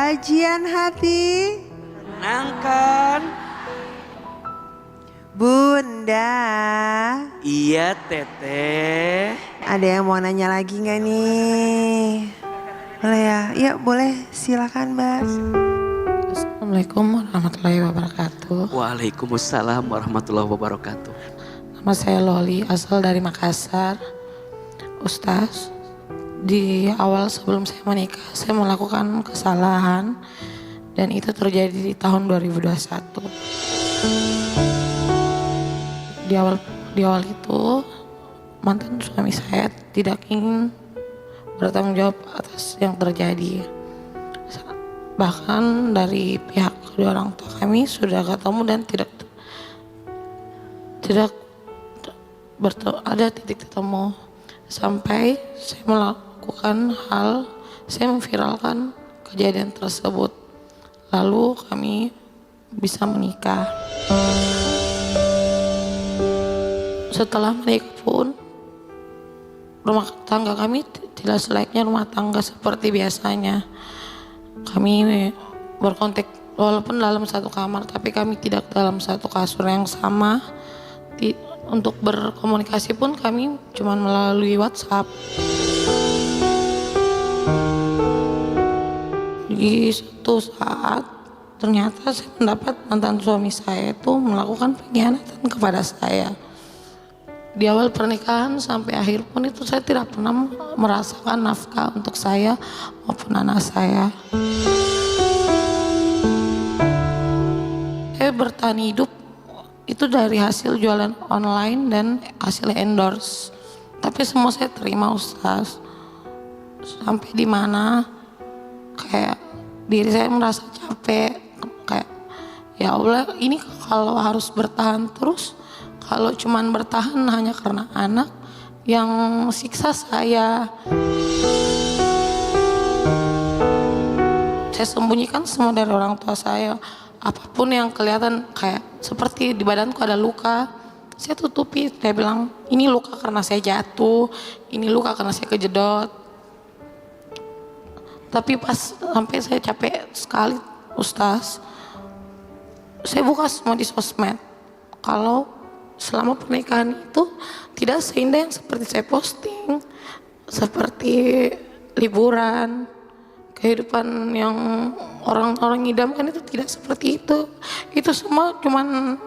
Sajian hati menenangkan. Bunda. Iya teteh. Ada yang mau nanya lagi gak nih? Boleh ya? Iya boleh, silakan Bas. Assalamualaikum warahmatullahi wabarakatuh. Waalaikumsalam warahmatullahi wabarakatuh. Nama saya Loli, asal dari Makassar. Ustaz, di awal sebelum saya menikah, saya melakukan kesalahan dan itu terjadi di tahun 2021. Di awal itu mantan suami saya tidak ingin bertanggung jawab atas yang terjadi. Bahkan dari pihak kedua orang tua kami sudah ketemu dan tidak ada titik ketemu. Sampai saya melakukan saya memviralkan kejadian tersebut. Lalu kami bisa menikah. Setelah menikah pun rumah tangga kami tidak selayaknya rumah tangga seperti biasanya. Kami berkontak walaupun dalam satu kamar, tapi kami tidak dalam satu kasur yang sama. Untuk berkomunikasi pun kami cuma melalui WhatsApp. Di suatu saat ternyata saya mendapat mantan suami saya itu melakukan pengkhianatan kepada saya. Di awal pernikahan sampai akhir pun itu saya tidak pernah merasakan nafkah untuk saya maupun anak saya. Saya bertahan hidup itu dari hasil jualan online dan hasil endorse. Tapi semua saya terima Ustaz. Sampai di mana kayak diri saya merasa capek. Kayak ya Allah, ini kalau harus bertahan terus, kalau cuman bertahan hanya karena anak yang siksa saya. Saya sembunyikan semua dari orang tua saya. Apapun yang kelihatan kayak seperti di badanku ada luka, saya tutupi. Saya bilang ini luka karena saya jatuh, ini luka karena saya kejedot. Tapi pas sampai saya capek sekali Ustaz, saya buka semua di sosmed. Kalau selama pernikahan itu tidak seindah yang seperti saya posting, seperti liburan, kehidupan yang orang-orang idamkan itu tidak seperti itu. Itu semua cuman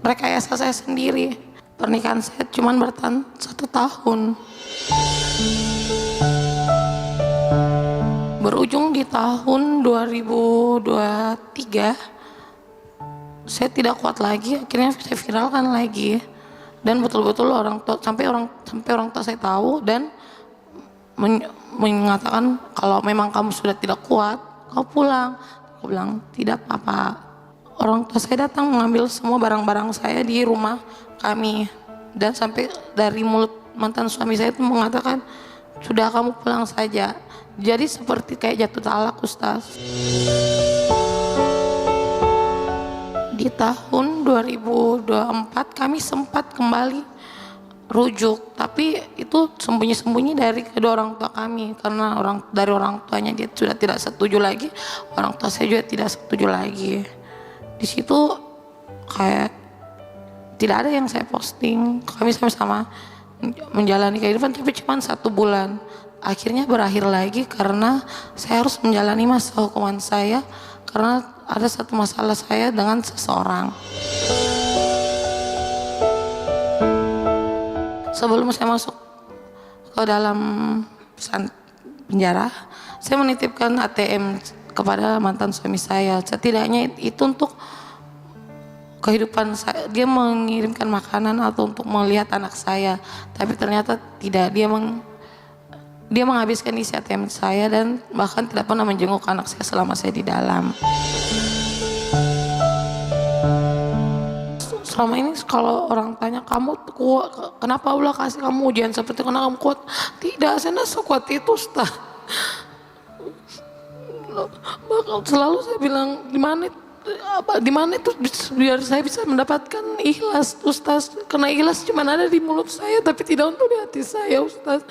rekayasa saya sendiri. Pernikahan saya cuman bertahan 1 tahun. Berujung di tahun 2023, saya tidak kuat lagi, akhirnya saya viralkan lagi. Dan betul-betul sampai orang tua saya tahu dan mengatakan kalau memang kamu sudah tidak kuat, kau pulang. Aku bilang tidak apa-apa. Orang tua saya datang mengambil semua barang-barang saya di rumah kami. Dan sampai dari mulut mantan suami saya itu mengatakan, sudah kamu pulang saja. Jadi seperti kayak jatuh talak Ustaz. Di tahun 2024 kami sempat kembali rujuk, tapi itu sembunyi-sembunyi dari kedua orang tua kami karena dari orang tuanya dia sudah tidak setuju lagi, orang tua saya juga tidak setuju lagi. Di situ kayak tidak ada yang saya posting, kami sama-sama menjalani kehidupan tapi cuma 1 bulan. Akhirnya berakhir lagi karena saya harus menjalani masa hukuman saya karena ada satu masalah saya dengan seseorang. Sebelum saya masuk ke dalam penjara, saya menitipkan ATM kepada mantan suami saya. Setidaknya itu untuk kehidupan saya. Dia mengirimkan makanan atau untuk melihat anak saya. Tapi ternyata tidak. Dia menghabiskan isi ATM saya dan bahkan tidak pernah menjenguk anak saya selama saya di dalam. Selama ini kalau orang tanya kamu kuat, kenapa Allah kasih kamu ujian seperti karena kamu kuat? Tidak, saya tidak sekuat itu Ustaz. Selalu saya bilang di mana itu biar saya bisa mendapatkan ikhlas Ustaz. Karena ikhlas cuma ada di mulut saya tapi tidak untuk di hati saya Ustaz.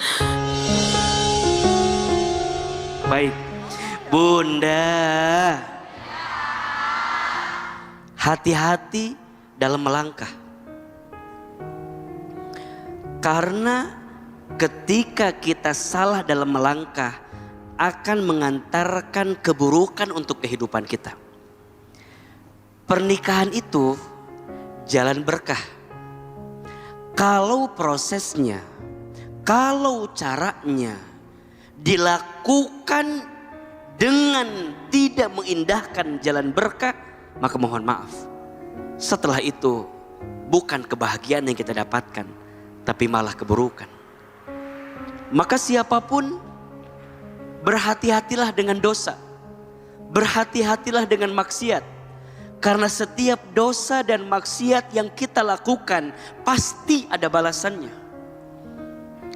Baik, Bunda, hati-hati dalam melangkah. Karena ketika kita salah dalam melangkah akan mengantarkan keburukan untuk kehidupan kita. Pernikahan itu jalan berkah. Kalau prosesnya, kalau caranya dilakukan dengan tidak mengindahkan jalan berkah, maka mohon maaf. Setelah itu bukan kebahagiaan yang kita dapatkan, tapi malah keburukan. Maka siapapun berhati-hatilah dengan dosa. Berhati-hatilah dengan maksiat. Karena setiap dosa dan maksiat yang kita lakukan pasti ada balasannya.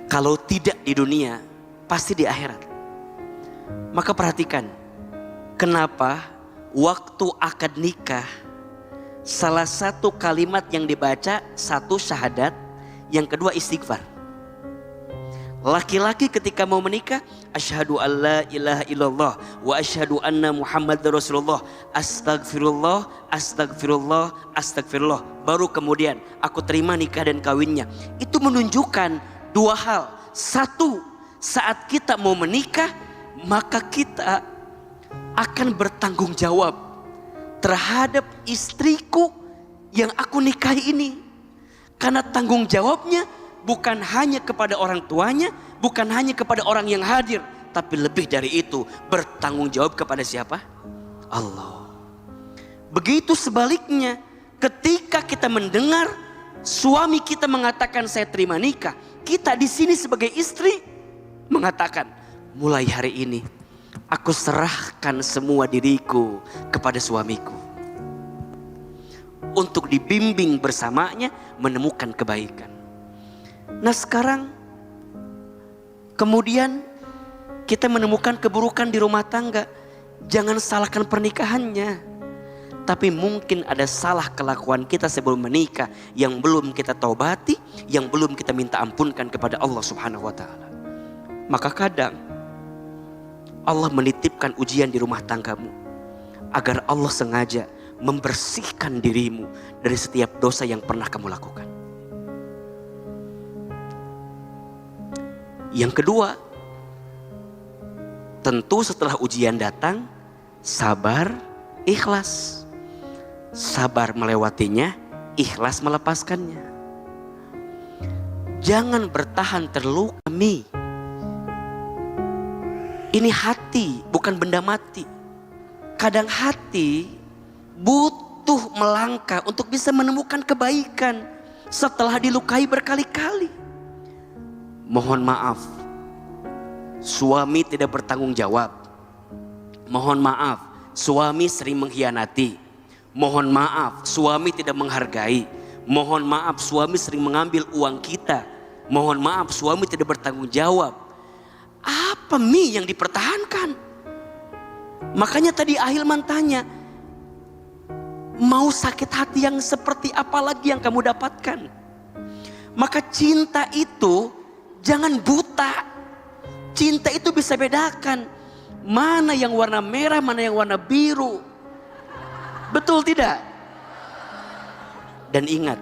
Kalau tidak di dunia, pasti di akhirat. Maka perhatikan, kenapa waktu akad nikah salah satu kalimat yang dibaca, satu syahadat, yang kedua istighfar. Laki-laki ketika mau menikah, asyhadu alla ilaha illallah wa asyhadu anna Muhammadar Rasulullah, astagfirullah, astagfirullah, astagfirullah. Baru kemudian aku terima nikah dan kawinnya. Itu menunjukkan dua hal. Satu, saat kita mau menikah, maka kita akan bertanggung jawab terhadap istriku yang aku nikahi ini. Karena tanggung jawabnya bukan hanya kepada orang tuanya, bukan hanya kepada orang yang hadir, tapi lebih dari itu bertanggung jawab kepada siapa? Allah. Begitu sebaliknya, ketika kita mendengar suami kita mengatakan saya terima nikah, kita di sini sebagai istri mengatakan, mulai hari ini aku serahkan semua diriku kepada suamiku untuk dibimbing bersamanya menemukan kebaikan. Nah sekarang kemudian kita menemukan keburukan di rumah tangga. Jangan salahkan pernikahannya, tapi mungkin ada salah kelakuan kita sebelum menikah yang belum kita taubati, yang belum kita minta ampunkan kepada Allah Subhanahu wa taala. Maka kadang Allah menitipkan ujian di rumah tanggamu agar Allah sengaja membersihkan dirimu dari setiap dosa yang pernah kamu lakukan. Yang kedua, tentu setelah ujian datang, sabar, ikhlas. Sabar melewatinya, ikhlas melepaskannya. Jangan bertahan terluka. Ini hati, bukan benda mati. Kadang hati butuh melangkah untuk bisa menemukan kebaikan setelah dilukai berkali-kali. Mohon maaf, suami tidak bertanggung jawab. Mohon maaf, suami sering mengkhianati. Mohon maaf, suami tidak menghargai. Mohon maaf, suami sering mengambil uang kita. Mohon maaf, suami tidak bertanggung jawab. Apa yang dipertahankan? Makanya tadi Ahilman tanya, mau sakit hati yang seperti apa lagi yang kamu dapatkan? Maka cinta itu jangan buta. Cinta itu bisa bedakan mana yang warna merah, mana yang warna biru. Betul tidak? Dan ingat,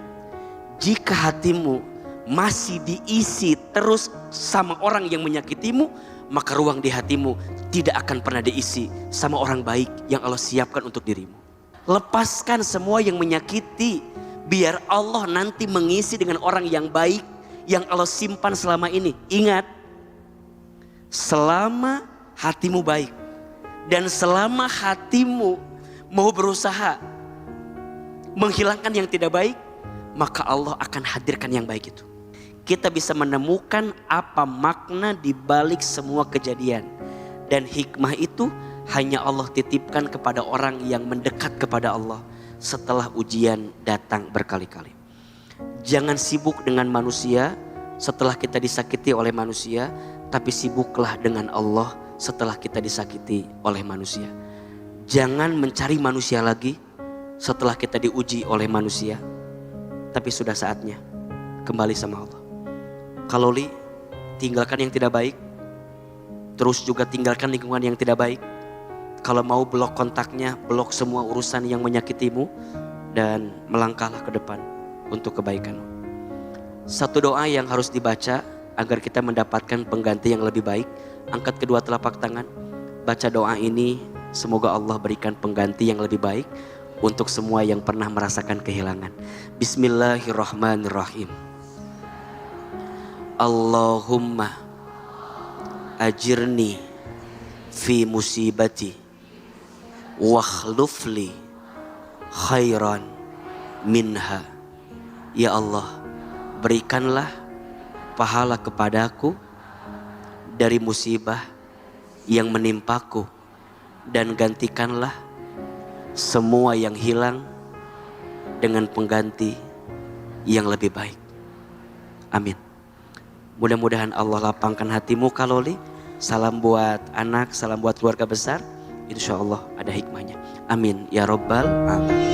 jika hatimu masih diisi terus sama orang yang menyakitimu, maka ruang di hatimu tidak akan pernah diisi sama orang baik yang Allah siapkan untuk dirimu. Lepaskan semua yang menyakiti, biar Allah nanti mengisi dengan orang yang baik yang Allah simpan selama ini. Ingat, selama hatimu baik dan selama hatimu mau berusaha menghilangkan yang tidak baik, maka Allah akan hadirkan yang baik itu. Kita bisa menemukan apa makna di balik semua kejadian, dan hikmah itu hanya Allah titipkan kepada orang yang mendekat kepada Allah setelah ujian datang berkali-kali. Jangan sibuk dengan manusia setelah kita disakiti oleh manusia, tapi sibuklah dengan Allah setelah kita disakiti oleh manusia. Jangan mencari manusia lagi setelah kita diuji oleh manusia, tapi sudah saatnya kembali sama Allah. Kalau tinggalkan yang tidak baik, terus juga tinggalkan lingkungan yang tidak baik, Kalau mau blok kontaknya, blok semua urusan yang menyakitimu, dan melangkahlah ke depan untuk kebaikan. Satu doa yang harus dibaca agar kita mendapatkan pengganti yang lebih baik. Angkat kedua telapak tangan, baca doa ini, semoga Allah berikan pengganti yang lebih baik untuk semua yang pernah merasakan kehilangan. Bismillahirrahmanirrahim. Allahumma ajirni fi musibati wakhlufli khairan minha. Ya Allah, berikanlah pahala kepadaku dari musibah yang menimpaku, dan gantikanlah semua yang hilang dengan pengganti yang lebih baik. Amin. Mudah-mudahan Allah lapangkan hatimu Kaloli. Salam buat anak, salam buat keluarga besar. Insya Allah ada hikmahnya. Amin ya Rabbal Alamin.